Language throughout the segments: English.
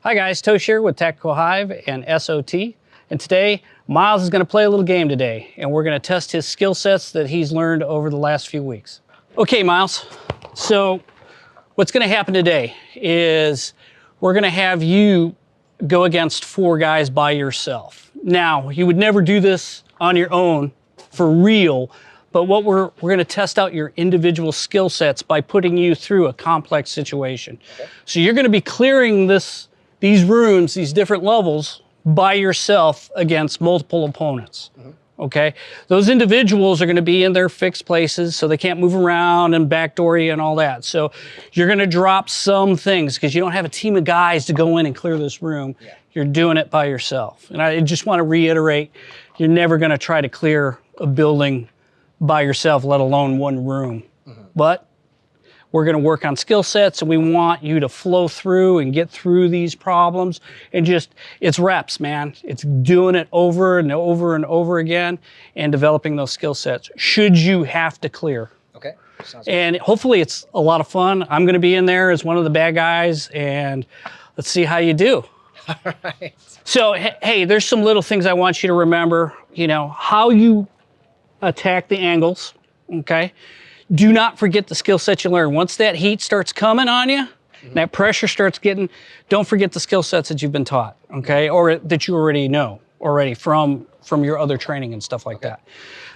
Hi guys, Tosh here with Tactical Hyve and SOT. And today, Myles is gonna play a little game today, and we're gonna test his skill sets that he's learned over the last few weeks. Okay, Myles, so what's gonna happen today is we're gonna have you go against 4 guys by yourself. Now, you would never do this on your own for real, but what we're gonna test out your individual skill sets by putting you through a complex situation. Okay. So you're gonna be clearing these rooms, these different levels by yourself against multiple opponents, okay? Those individuals are gonna be in their fixed places, so they can't move around and backdoor you and all that. So you're gonna drop some things because you don't have a team of guys to go in and clear this room. Yeah. You're doing it by yourself. And I just wanna reiterate, you're never gonna try to clear a building by yourself, let alone one room. But we're gonna work on skill sets, and we want you to flow through and get through these problems, and it's reps, man. It's doing it over and over and over again and developing those skill sets should you have to clear. Okay, sounds good. And hopefully it's a lot of fun. I'm gonna be in there as one of the bad guys, and let's see how you do. All right. So, hey, there's some little things I want you to remember, you know, how you attack the angles, okay? Do not forget the skill set you learned. Once that heat starts coming on you, that pressure starts getting, don't forget the skill sets that you've been taught, okay? Or that you already know from your other training and stuff like that.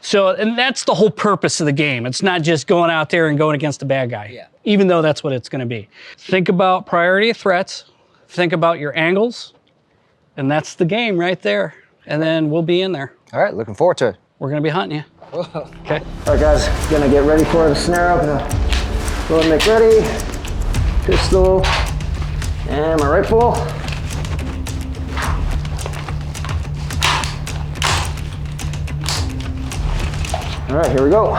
So, and that's the whole purpose of the game. It's not just going out there and going against a bad guy, even though that's what it's gonna be. Think about priority of threats, think about your angles, and that's the game right there. And then we'll be in there. All right, looking forward to it. We're gonna be hunting you. Whoa. Okay. All right, guys, gonna get ready for the snare up. Go and make ready. Pistol and my rifle. All right, here we go.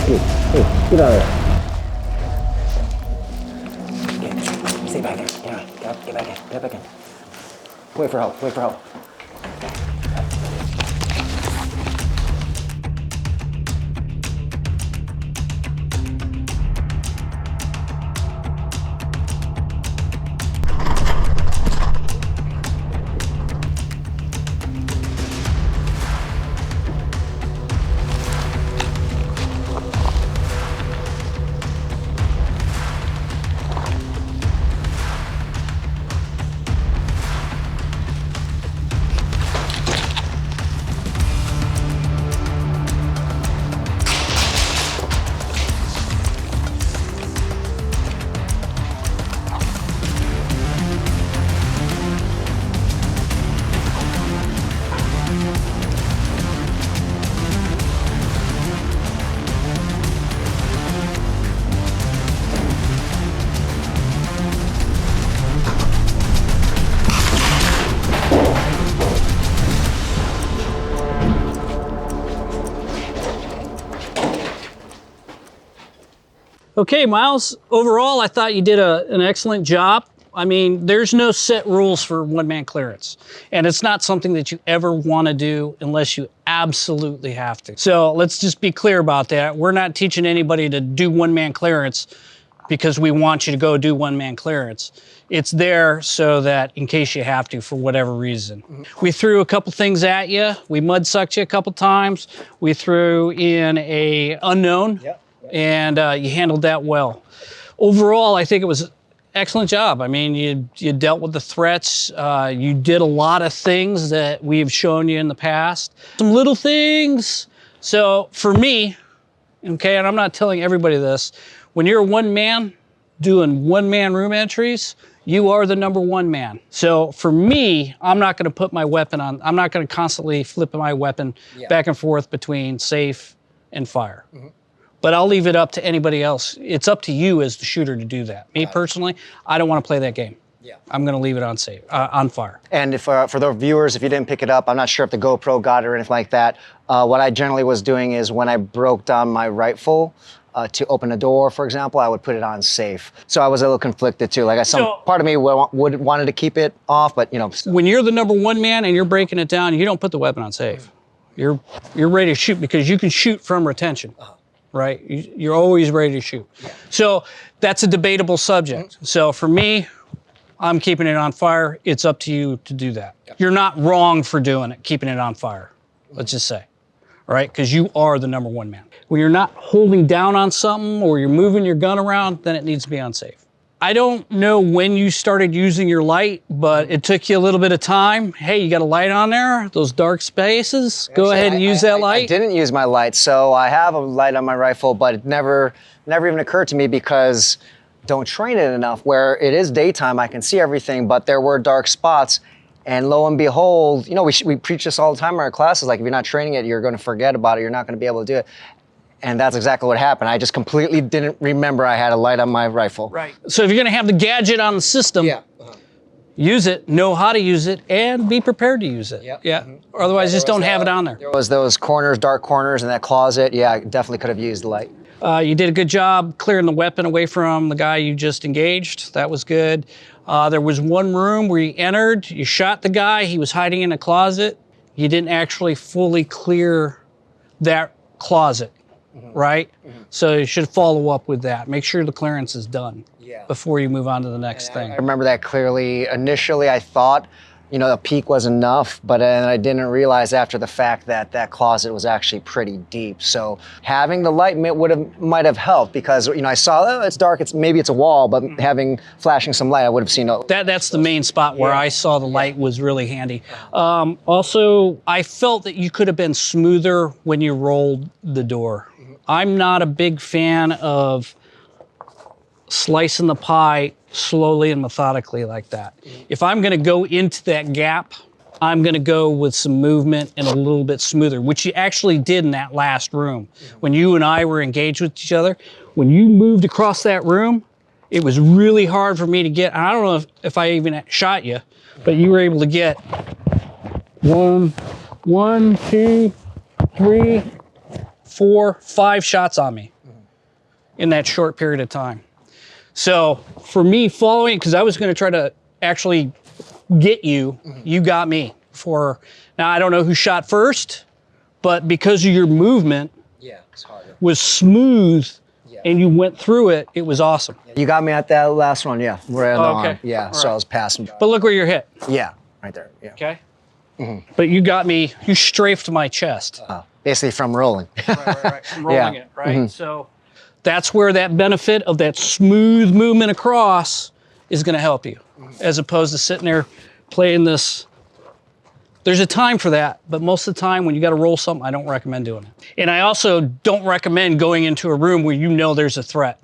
Hey, get out of there. Okay, stay back in. Get back in. Get back in. Wait for help. Wait for help. Okay, Myles, overall, I thought you did an excellent job. I mean, there's no set rules for one-man clearance, and it's not something that you ever want to do unless you absolutely have to. So let's just be clear about that. We're not teaching anybody to do one-man clearance because we want you to go do one-man clearance. It's there so that in case you have to for whatever reason. We threw a couple things at you. We mud sucked you a couple times. We threw in a unknown. Yep. And you handled that well. Overall, I think it was an excellent job. I mean, you dealt with the threats. You did a lot of things that we've shown you in the past. Some little things. So for me, okay, and I'm not telling everybody this, when you're a one man doing one-man room entries, you are the number one man. So for me, I'm not gonna put my weapon on, I'm not gonna constantly flip my weapon back and forth between safe and fire. But I'll leave it up to anybody else. It's up to you as the shooter to do that. Me personally, I don't want to play that game. I'm going to leave it on safe, on fire. And if, for the viewers, if you didn't pick it up, I'm not sure if the GoPro got it or anything like that. What I generally was doing is when I broke down my rifle to open a door, for example, I would put it on safe. So I was a little conflicted too. Like part of me wanted to keep it off, but you know. When you're the number one man and you're breaking it down, you don't put the weapon on safe. You're ready to shoot because you can shoot from retention. Right? You're always ready to shoot. So that's a debatable subject. So for me, I'm keeping it on fire. It's up to you to do that. You're not wrong for doing it, keeping it on fire, let's just say, all right? Because you are the number one man. When you're not holding down on something or you're moving your gun around, then it needs to be on safe. I don't know when you started using your light, but it took you a little bit of time. Hey, you got a light on there? Those dark spaces? Go ahead and use that light. I didn't use my light, so I have a light on my rifle, but it never even occurred to me because don't train it enough. Where it is daytime, I can see everything, but there were dark spots. And lo and behold, you know, we preach this all the time in our classes, like if you're not training it, you're going to forget about it. You're not going to be able to do it. And that's exactly what happened. I just completely didn't remember I had a light on my rifle. Right. So if you're gonna have the gadget on the system, use it, know how to use it, and be prepared to use it. Or otherwise just don't have it on there. There was those corners, dark corners in that closet. Yeah, I definitely could have used the light. You did a good job clearing the weapon away from the guy you just engaged. That was good. There was one room where you entered, you shot the guy, he was hiding in a closet. You didn't actually fully clear that closet. Right? So you should follow up with that. Make sure the clearance is done before you move on to the next thing. I remember that clearly. Initially, I thought, you know, a peek was enough, but then I didn't realize after the fact that that closet was actually pretty deep. So having the light might have helped because, you know, I saw, oh, it's dark, maybe it's a wall, but flashing some light, I would have seen it. That's the main spot where I saw the light was really handy. Also, I felt that you could have been smoother when you rolled the door. I'm not a big fan of slicing the pie slowly and methodically like that. If I'm gonna go into that gap, I'm gonna go with some movement and a little bit smoother, which you actually did in that last room. When you and I were engaged with each other, when you moved across that room, it was really hard for me to get, I don't know if I even shot you, but you were able to get 1, 2, 3, 4, 5 shots on me in that short period of time. So for me following, because I was going to try to actually get you, you got me. Now I don't know who shot first, but because of your movement it's harder. was smooth and you went through it, it was awesome. You got me at that last one, yeah. Right on the arm. Okay. Yeah, All so right. I was passing. But look where you're hit. Yeah, right there, yeah. Okay. But you got me, you strafed my chest. Basically from rolling. Right. From rolling Yeah. it, right? So that's where that benefit of that smooth movement across is going to help you, as opposed to sitting there playing this. There's a time for that, but most of the time when you got to roll something, I don't recommend doing it. And I also don't recommend going into a room where you know there's a threat,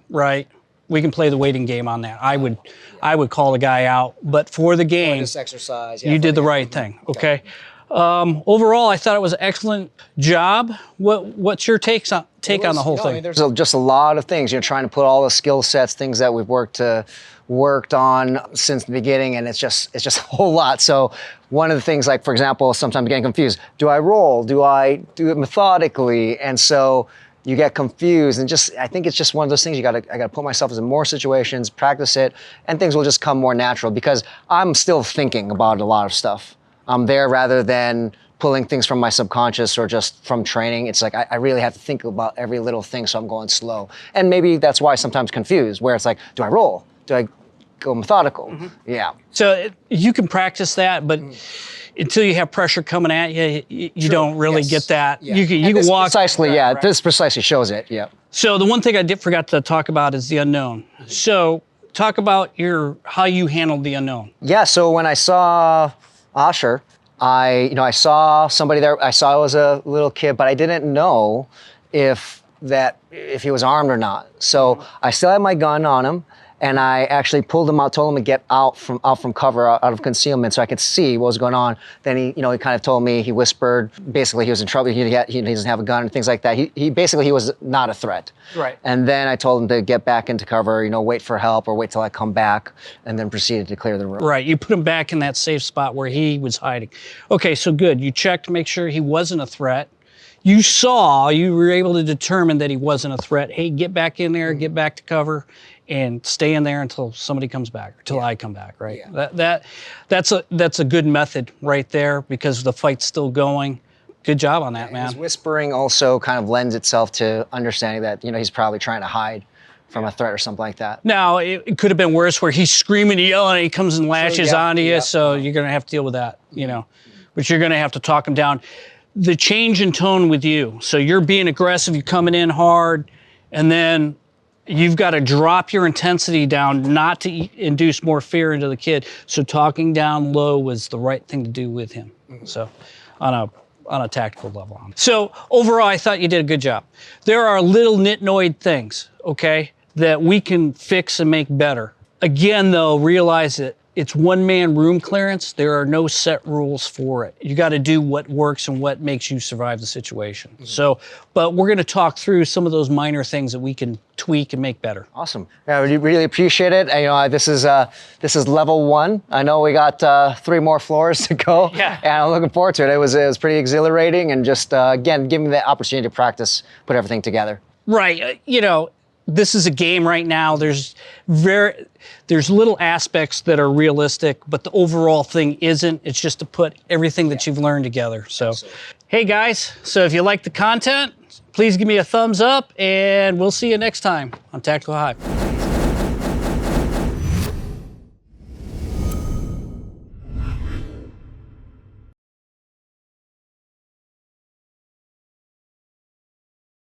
right? We can play the waiting game on that. I would call the guy out, but for the game, This exercise. you did the right thing, okay? Overall, I thought it was an excellent job. What's your take on the whole thing? There's just a lot of things. You're trying to put all the skill sets, things that we've worked on since the beginning, and it's just a whole lot. So one of the things, like for example, sometimes getting confused. Do I roll? Do I do it methodically? And so you get confused, and I think it's just one of those things. I gotta put myself in more situations, practice it, and things will just come more natural because I'm still thinking about a lot of stuff. I'm there rather than pulling things from my subconscious or just from training. It's like I really have to think about every little thing, so I'm going slow. And maybe that's why sometimes confused, where it's like, do I roll? Do I go methodical? Yeah. So you can practice that, but until you have pressure coming at you, you don't really get that. Yeah. You can walk. Precisely, yeah. Right. This precisely shows it, yeah. So the one thing I forgot to talk about is the unknown. So talk about how you handled the unknown. Yeah, so when I saw Asher, I saw somebody there. I saw it was a little kid, but I didn't know if he was armed or not. So I still had my gun on him, and I actually pulled him out, told him to get out from cover, out of concealment, so I could see what was going on. Then he kind of told me, he whispered, basically he was in trouble. He doesn't have a gun and things like that. He basically was not a threat. Right. And then I told him to get back into cover, wait for help or wait till I come back, and then proceeded to clear the room. Right. You put him back in that safe spot where he was hiding. Okay, so good. You checked to make sure he wasn't a threat. You were able to determine that he wasn't a threat. Hey, get back in there, get back to cover, and stay in there until somebody comes back, or until I come back, right? Yeah. That's a good method right there because the fight's still going. Good job on that, man. His whispering also kind of lends itself to understanding that, he's probably trying to hide from a threat or something like that. Now, it could have been worse where he's screaming and yelling and he comes and lashes onto you, so you're gonna have to deal with that, but you're gonna have to talk him down. The change in tone with you, so you're being aggressive, you're coming in hard, and then you've got to drop your intensity down not to induce more fear into the kid. So talking down low was the right thing to do with him. So on a tactical level. So overall, I thought you did a good job. There are little nitnoid things, okay, that we can fix and make better. Again, though, realize that it's one-man room clearance. There are no set rules for it. You got to do what works and what makes you survive the situation. So, but we're going to talk through some of those minor things that we can tweak and make better. Awesome. Yeah, we really appreciate it. This is level 1. I know we got 3 more floors to go. Yeah. And I'm looking forward to it. It was pretty exhilarating, and just again, give me the opportunity to practice, put everything together. Right. This is a game right now. There's little aspects that are realistic, but the overall thing isn't. It's just to put everything that you've learned together. So, hey guys, so if you like the content, please give me a thumbs up, and we'll see you next time on Tactical Hyve.